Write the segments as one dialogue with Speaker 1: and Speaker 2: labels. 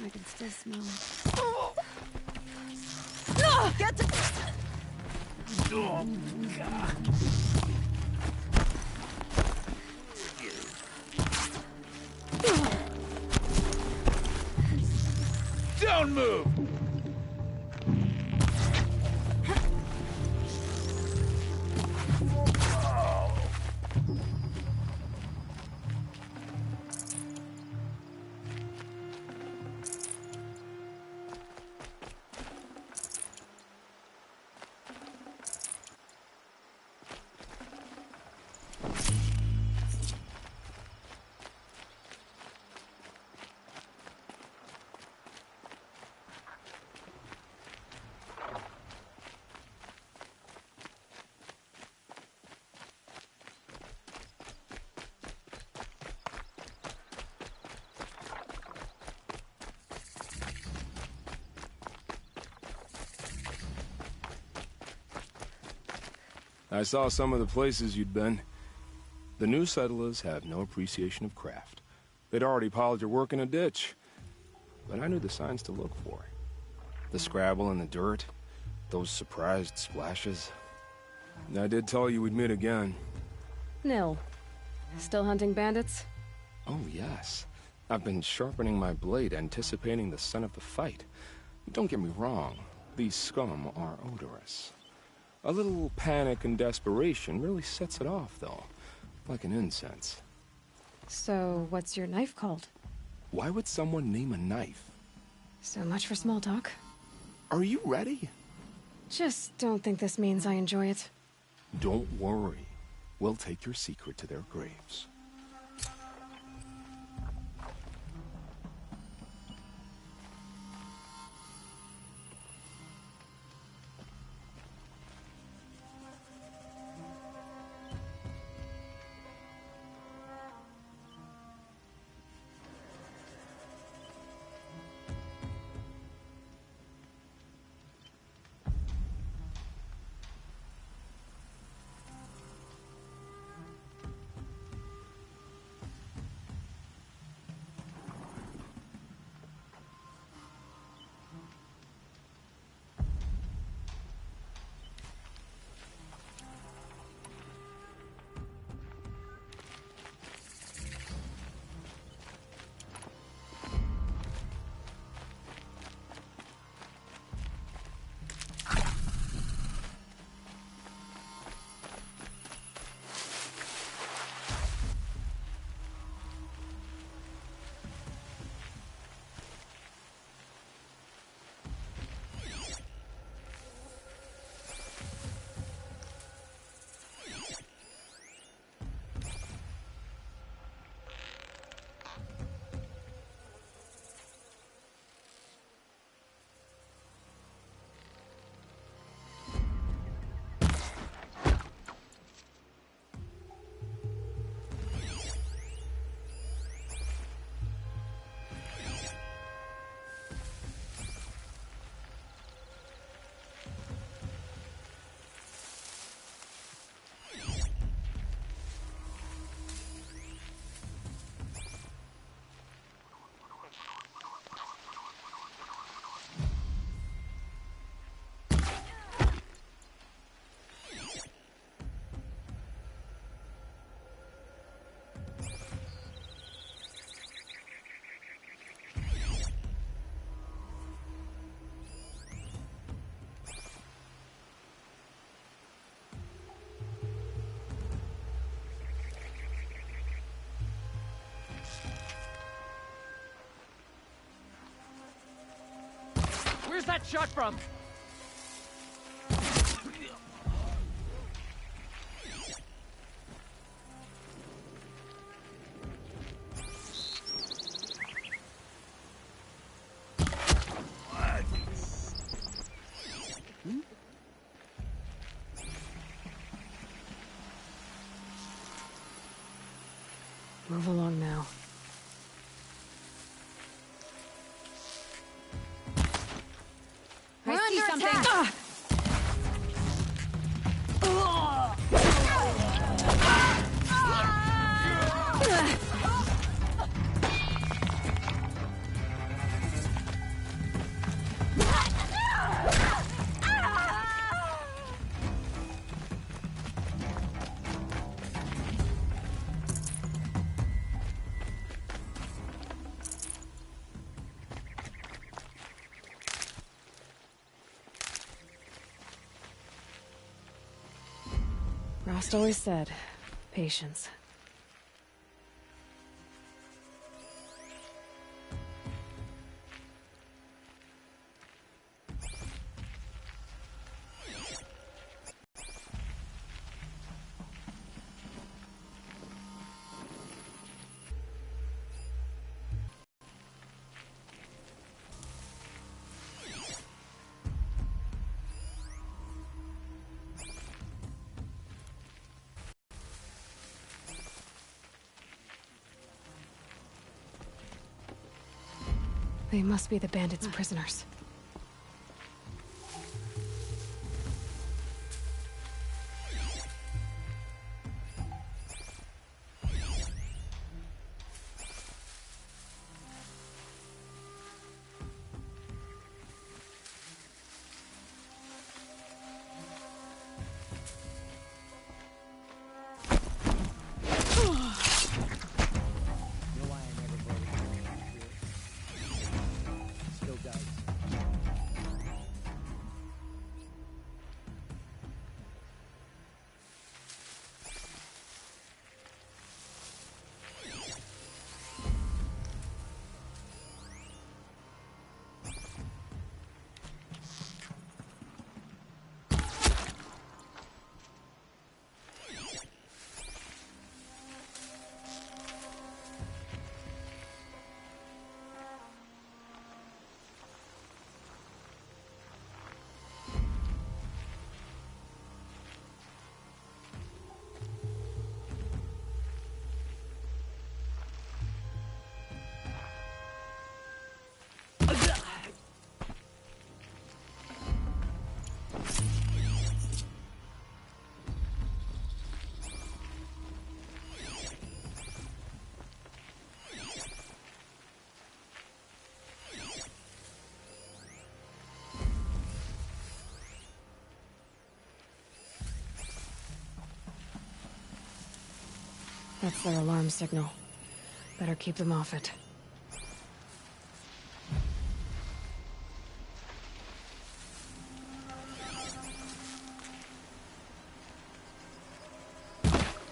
Speaker 1: I can still smell it.
Speaker 2: Get to...
Speaker 3: Oh, God. Don't move!
Speaker 4: I saw some of the places you'd been. The new settlers have no appreciation of craft. They'd already piled your work in a ditch. But I knew the signs to look for. The scrabble in the dirt, those surprised splashes. I did tell you we'd meet again.
Speaker 1: Nil. Still hunting bandits?
Speaker 4: Oh, yes. I've been sharpening my blade, anticipating the scent of the fight. Don't get me wrong, these scum are odorous. A little panic and desperation really sets it off, though. Like an incense.
Speaker 1: So, what's your knife called?
Speaker 4: Why would someone name a knife?
Speaker 1: So much for small talk.
Speaker 4: Are you ready?
Speaker 1: Just don't think this means I enjoy it.
Speaker 4: Don't worry. We'll take your secret to their graves.
Speaker 3: Where's that shot from?
Speaker 1: Move along now.
Speaker 2: I see something!
Speaker 1: Frost always said, patience. They must be the bandits' prisoners. That's their alarm signal. Better keep them off it.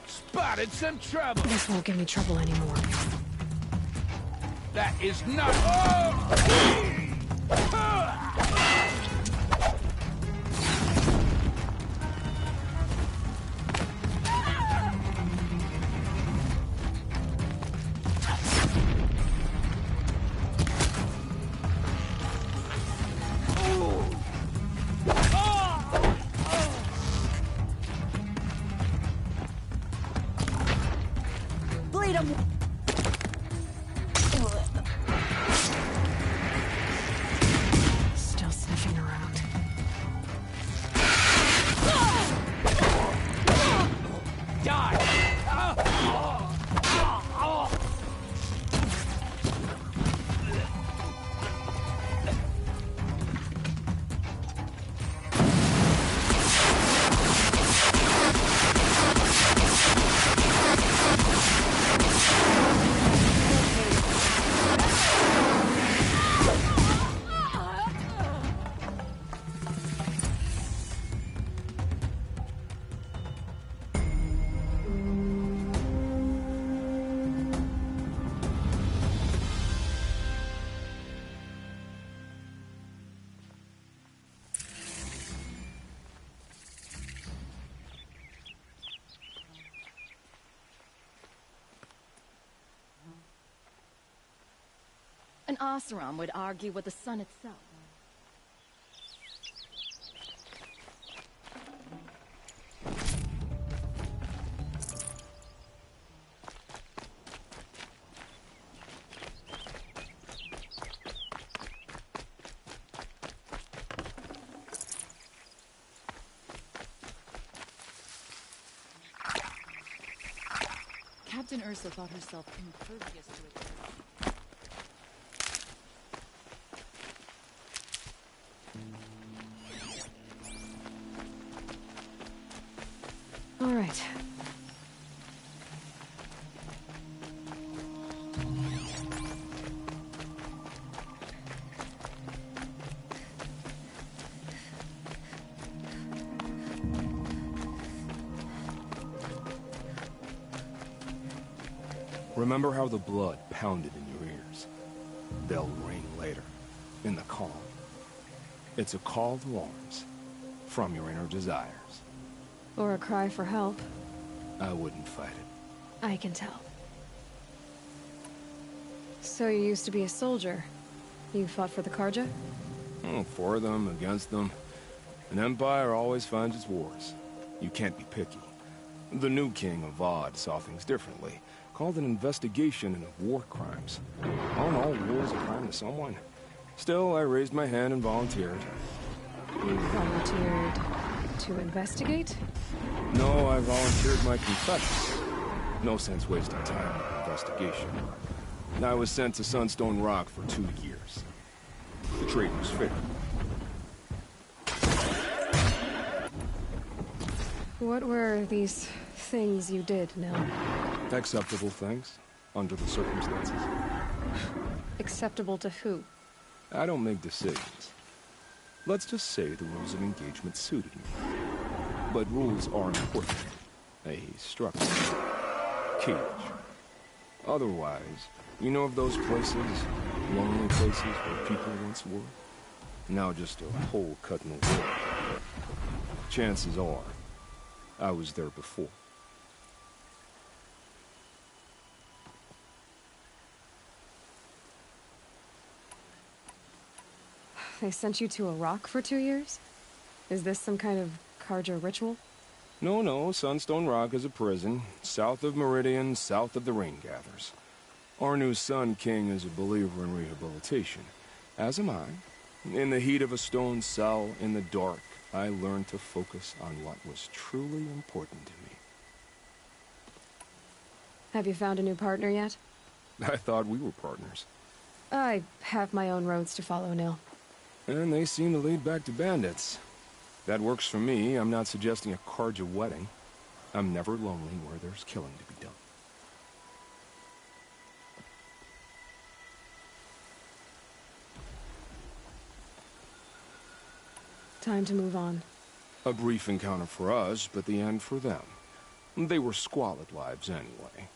Speaker 3: Spotted some trouble.
Speaker 1: This won't give me trouble anymore.
Speaker 3: That is not. Oh!
Speaker 1: Still sniffing around.
Speaker 2: An Oseram would argue with the sun itself. Captain Ursa thought herself impervious to it.
Speaker 1: All right.
Speaker 4: Remember how the blood pounded in your ears? They'll ring later, in the calm. It's a call to arms, from your inner desires.
Speaker 1: Or a cry for help.
Speaker 4: I wouldn't fight it.
Speaker 1: I can tell. So you used to be a soldier. You fought for the Karja?
Speaker 4: For them, against them. An empire always finds its wars. You can't be picky. The new king of Vod saw things differently. Called an investigation into war crimes. Aren't all wars a crime to someone? Still, I raised my hand and volunteered.
Speaker 1: You volunteered to investigate?
Speaker 4: No, I volunteered my confession. No sense wasting time on investigation. I was sent to Sunstone Rock for 2 years. The trade was fair.
Speaker 1: What were these things you did, Nil?
Speaker 4: Acceptable things, under the circumstances.
Speaker 1: Acceptable to who?
Speaker 4: I don't make decisions. Let's just say the rules of engagement suited me. But rules are important. A structure. Cage. Otherwise, you know of those places, lonely places where people once were? Now just a hole cut in the wall. Chances are, I was there before.
Speaker 1: They sent you to a rock for 2 years? Is this some kind of Karja ritual?
Speaker 4: No, Sunstone Rock is a prison, south of Meridian, south of the Rain Gathers. Our new Sun King is a believer in rehabilitation, as am I. In the heat of a stone cell, in the dark, I learned to focus on what was truly important to me.
Speaker 1: Have you found a new partner yet?
Speaker 4: I thought we were partners.
Speaker 1: I have my own roads to follow, Nil.
Speaker 4: And they seem to lead back to bandits. That works for me. I'm not suggesting a Karja wedding. I'm never lonely where there's killing to be done.
Speaker 1: Time to move on.
Speaker 4: A brief encounter for us, but the end for them. They were squalid lives anyway.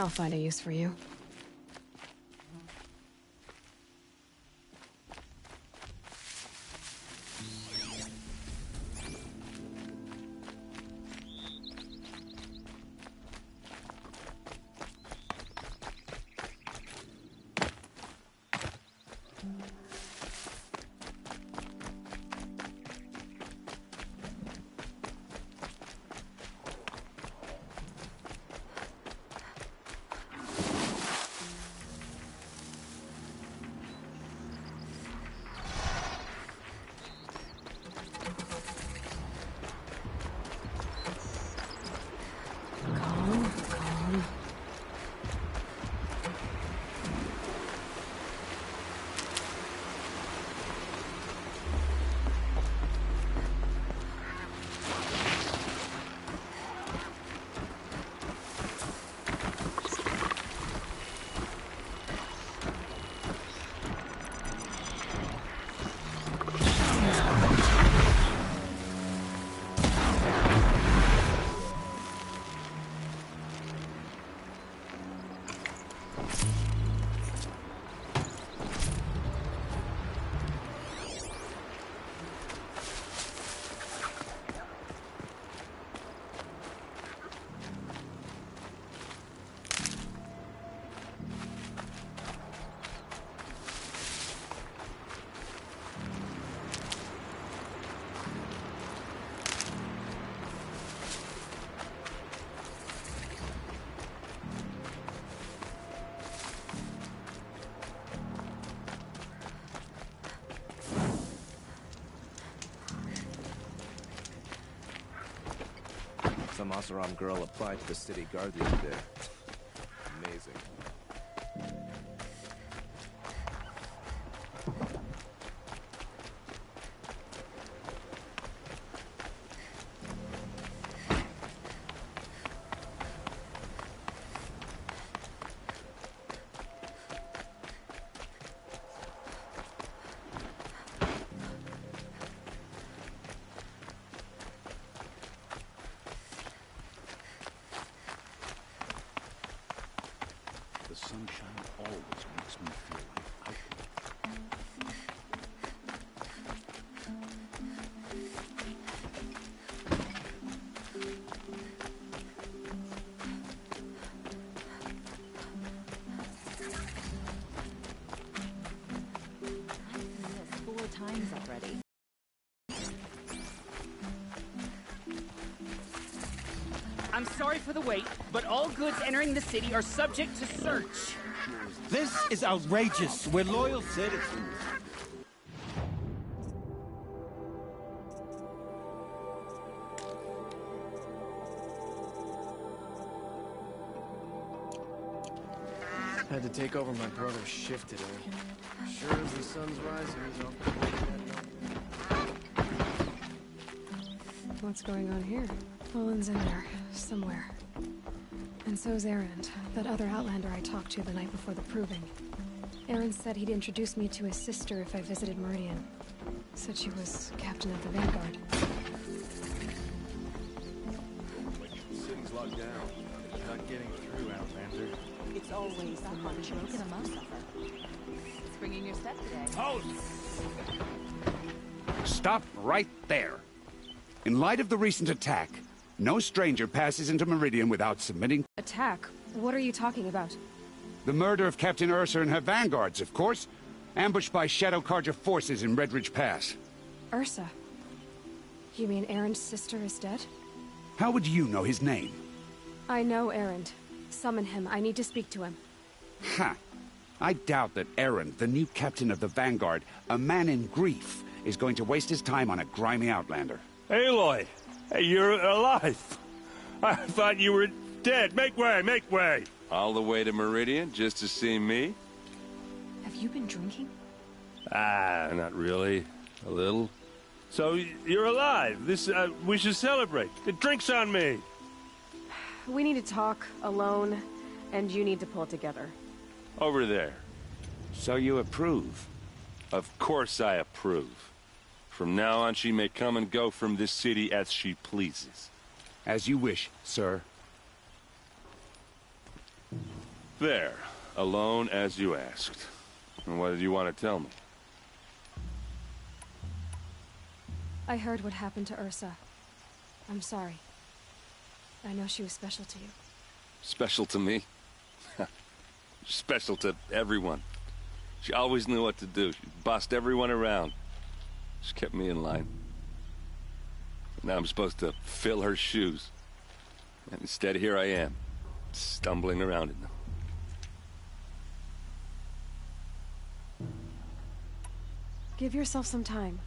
Speaker 1: I'll find a use for you. Calm, calm.
Speaker 5: Some Oseram girl applied to the city guard the other day. Amazing.
Speaker 3: The sunshine always makes me feel like I
Speaker 2: I've done this 4 times already.
Speaker 6: I'm sorry for the wait, but all goods entering the city are subject to search.
Speaker 7: This is outrageous. We're loyal citizens.
Speaker 5: Had to take over my brother's shift today. Sure as the sun's rising, he's off the board again.
Speaker 1: What's going on here? Olin's in there, somewhere. And so's Erend, that other Outlander I talked to the night before the proving. Erend said he'd introduce me to his sister if I visited Meridian. Said she was captain of the Vanguard.
Speaker 5: The city's locked down. Not getting through, Outlander.
Speaker 2: It's always the hunch broken among suffer. Springing your step today.
Speaker 3: Halt! Stop right there. In light of the recent attack, no stranger passes into Meridian without submitting.
Speaker 1: Attack? What are you talking about?
Speaker 3: The murder of Captain Ursa and her vanguards, of course. Ambushed by Shadow Carja forces in Redridge Pass.
Speaker 1: Ursa? You mean Erend's sister is dead?
Speaker 3: How would you know his name?
Speaker 1: I know Erend. Summon him. I need to speak to him.
Speaker 3: Ha! I doubt that Erend, the new captain of the Vanguard, a man in grief, is going to waste his time on a grimy Outlander.
Speaker 8: Aloy! Hey, you're alive! I thought you were dead. Make way, make way!
Speaker 9: All the way to Meridian just to see me?
Speaker 1: Have you been drinking?
Speaker 8: Ah, not really. A little. So, you're alive. We should celebrate. The drink's on me.
Speaker 1: We need to talk, alone, and you need to pull it together.
Speaker 9: Over there.
Speaker 3: So you approve?
Speaker 9: Of course I approve. From now on, she may come and go from this city as she pleases.
Speaker 3: As you wish, sir.
Speaker 9: There. Alone as you asked. And what did you want to tell me?
Speaker 1: I heard what happened to Ursa. I'm sorry. I know she was special to you.
Speaker 9: Special to me? Special to everyone. She always knew what to do. She bossed everyone around. She kept me in line. Now I'm supposed to fill her shoes. And instead, here I am, stumbling around in them.
Speaker 1: Give yourself some time.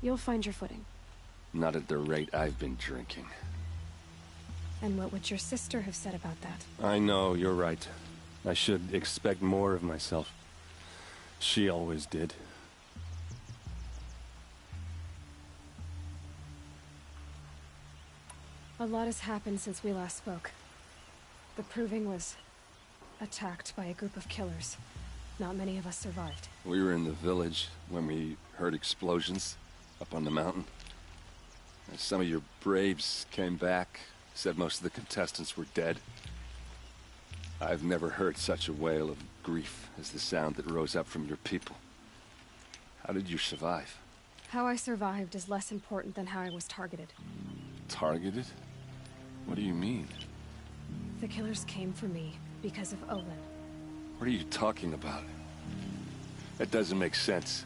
Speaker 1: You'll find your footing.
Speaker 9: Not at the rate I've been drinking.
Speaker 1: And what would your sister have said about that?
Speaker 8: I know, you're right. I should expect more of myself. She always did.
Speaker 1: A lot has happened since we last spoke. The Proving was attacked by a group of killers. Not many of us survived.
Speaker 9: We were in the village when we heard explosions up on the mountain. And some of your braves came back, said most of the contestants were dead. I've never heard such a wail of grief as the sound that rose up from your people. How did you survive?
Speaker 1: How I survived is less important than how I was targeted.
Speaker 9: Targeted? What do you mean?
Speaker 1: The killers came for me because of Olin.
Speaker 9: What are you talking about? That doesn't make sense.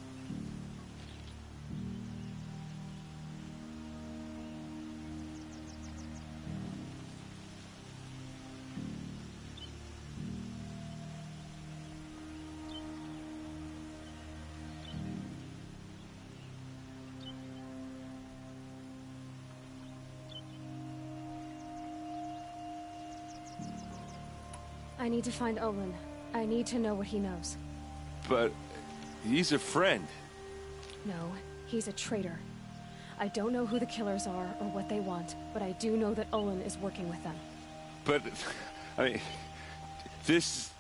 Speaker 1: I need to find Olin. I need to know what he knows.
Speaker 9: But he's a friend.
Speaker 1: No, he's a traitor. I don't know who the killers are or what they want, but I do know that Olin is working with them.
Speaker 9: But, I mean, this...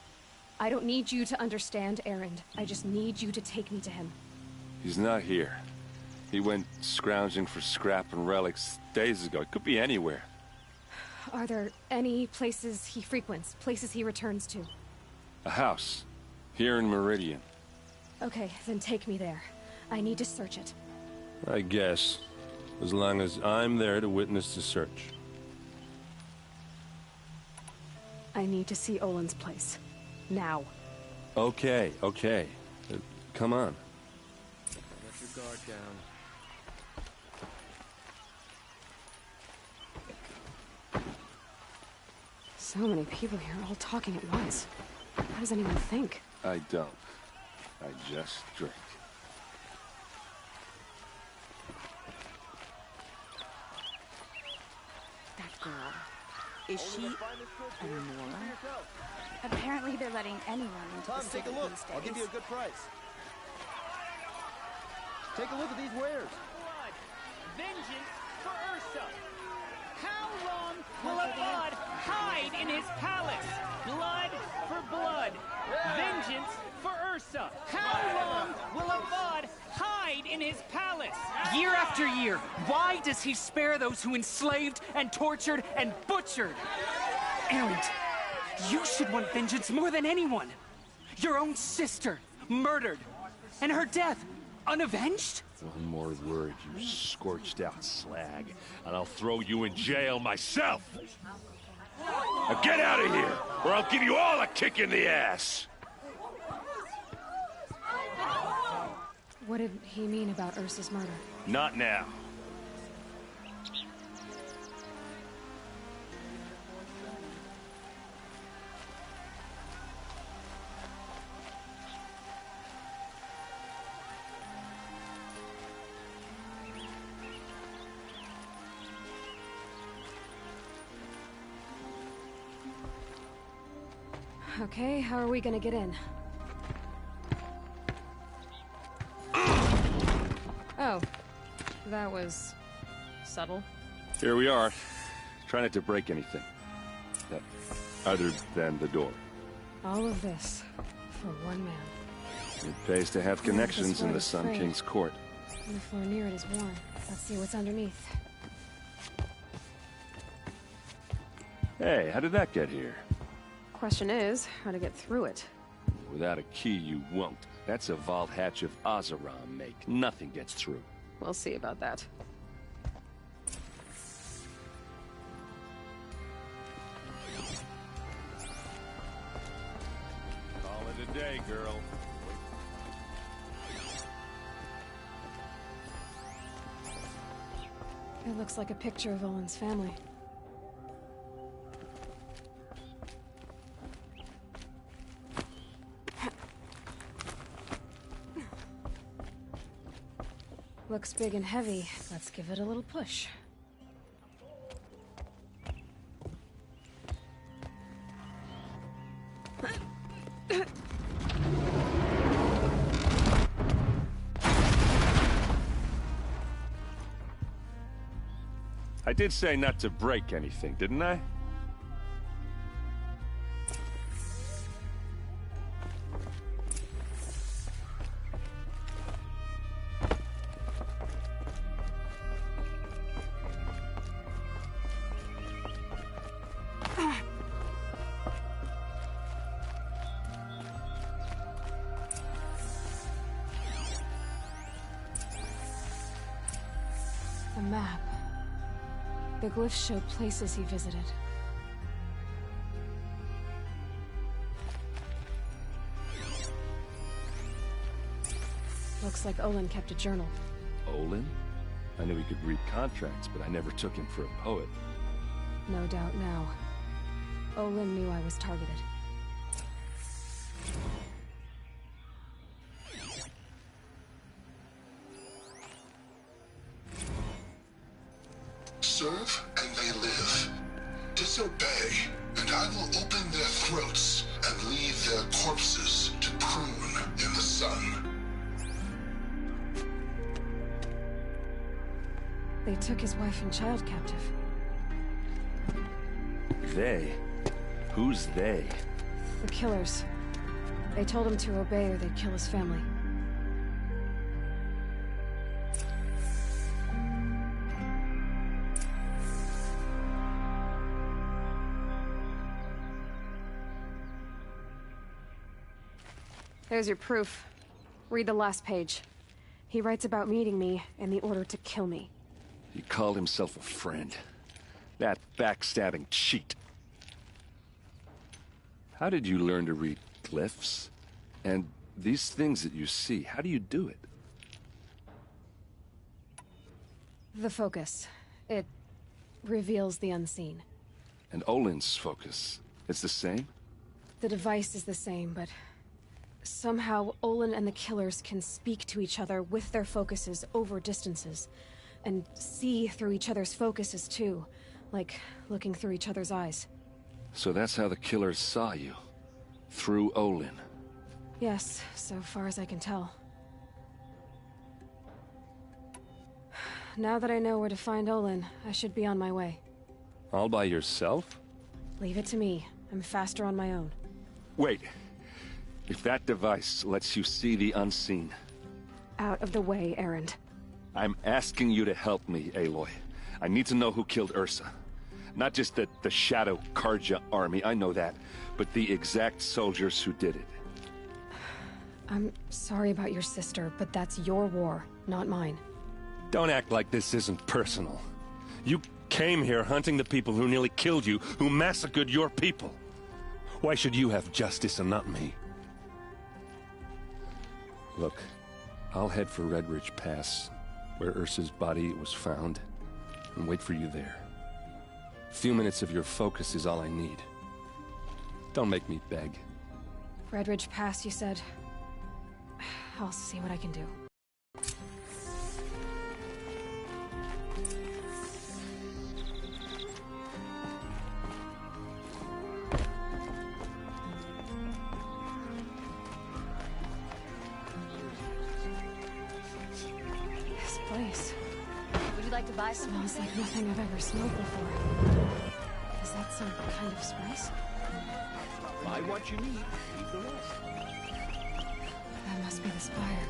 Speaker 1: I don't need you to understand, Erend. I just need you to take me to him.
Speaker 9: He's not here. He went scrounging for scrap and relics days ago. It could be anywhere.
Speaker 1: Are there any places he frequents, places he returns to?
Speaker 9: A house. Here in Meridian.
Speaker 1: Okay, then take me there. I need to search it.
Speaker 8: I guess. As long as I'm there to witness the search.
Speaker 1: I need to see Olin's place. Now.
Speaker 8: Okay, okay. Come on.
Speaker 5: Let your guard down.
Speaker 1: So many people here, all talking at once. How does anyone think?
Speaker 9: I don't. I just drink.
Speaker 10: That girl. Is she Nora? Apparently they're letting anyone into the city
Speaker 5: take a look.
Speaker 10: these
Speaker 5: I'll give
Speaker 10: days.
Speaker 5: you a good price. Take a look at these wares.
Speaker 6: Blood. Vengeance for Ursa. How long will Avad hide in his palace? Blood for blood. Vengeance for Ursa. How long will Avad hide in his palace? Year after year, why does he spare those who enslaved and tortured and butchered? Erend, you should want vengeance more than anyone. Your own sister, murdered, and her death, unavenged?
Speaker 8: One more word, you scorched out slag, and I'll throw you in jail myself!
Speaker 9: Now get out of here, or I'll give you all a kick in the ass!
Speaker 1: What did he mean about Ursa's murder?
Speaker 8: Not now.
Speaker 1: Okay, how are we gonna get in? Oh, that was subtle.
Speaker 9: Here we are. Try not to break anything. Other than the door.
Speaker 1: All of this for one man.
Speaker 9: It pays to have connections in the Sun King's court.
Speaker 1: And the floor near it is worn. Let's see what's underneath.
Speaker 9: Hey, how did that get here?
Speaker 1: Question is, how to get through it.
Speaker 9: Without a key, you won't. That's a vault hatch of Oseram make. Nothing gets through.
Speaker 1: We'll see about that.
Speaker 9: Call it a day, girl.
Speaker 1: It looks like a picture of Olin's family. Looks big and heavy. Let's give it a little push.
Speaker 9: I did say not to break anything, didn't I?
Speaker 1: A map. The glyphs show places he visited. Looks like Olin kept a journal.
Speaker 9: Olin? I knew he could read contracts, but I never took him for a poet.
Speaker 1: No doubt now. Olin knew I was targeted.
Speaker 11: Serve and they live. Disobey, and I will open their throats and leave their corpses to prune in the sun.
Speaker 1: They took his wife and child captive.
Speaker 9: They? Who's they?
Speaker 1: The killers. They told him to obey or they'd kill his family. There's your proof. Read the last page. He writes about meeting me and the order to kill me.
Speaker 9: He called himself a friend. That backstabbing cheat. How did you learn to read glyphs? And these things that you see, how do you do it?
Speaker 1: The focus. It reveals the unseen.
Speaker 9: And Olin's focus, it's the same?
Speaker 1: The device is the same, but somehow Olin and the killers can speak to each other with their focuses over distances. And see through each other's focuses too. Like looking through each other's eyes.
Speaker 9: So that's how the killers saw you? Through Olin?
Speaker 1: Yes, so far as I can tell. Now that I know where to find Olin, I should be on my way.
Speaker 9: All by yourself?
Speaker 1: Leave it to me. I'm faster on my own.
Speaker 9: Wait. If that device lets you see the unseen...
Speaker 1: Out of the way, Erend.
Speaker 9: I'm asking you to help me, Aloy. I need to know who killed Ursa. Not just the Shadow Carja army, I know that, but the exact soldiers who did it.
Speaker 1: I'm sorry about your sister, but that's your war, not mine.
Speaker 8: Don't act like this isn't personal. You came here hunting the people who nearly killed you, who massacred your people. Why should you have justice and not me?
Speaker 9: Look, I'll head for Red Ridge Pass, where Ursa's body was found, and wait for you there. A few minutes of your focus is all I need. Don't make me beg.
Speaker 1: Red Ridge Pass, you said? I'll see what I can do. This place.
Speaker 10: Would you like to buy some?
Speaker 1: Smells like nothing I've ever smelled before. Is that some kind of spice?
Speaker 7: Buy what you need, leave the rest.
Speaker 1: That must be the spire.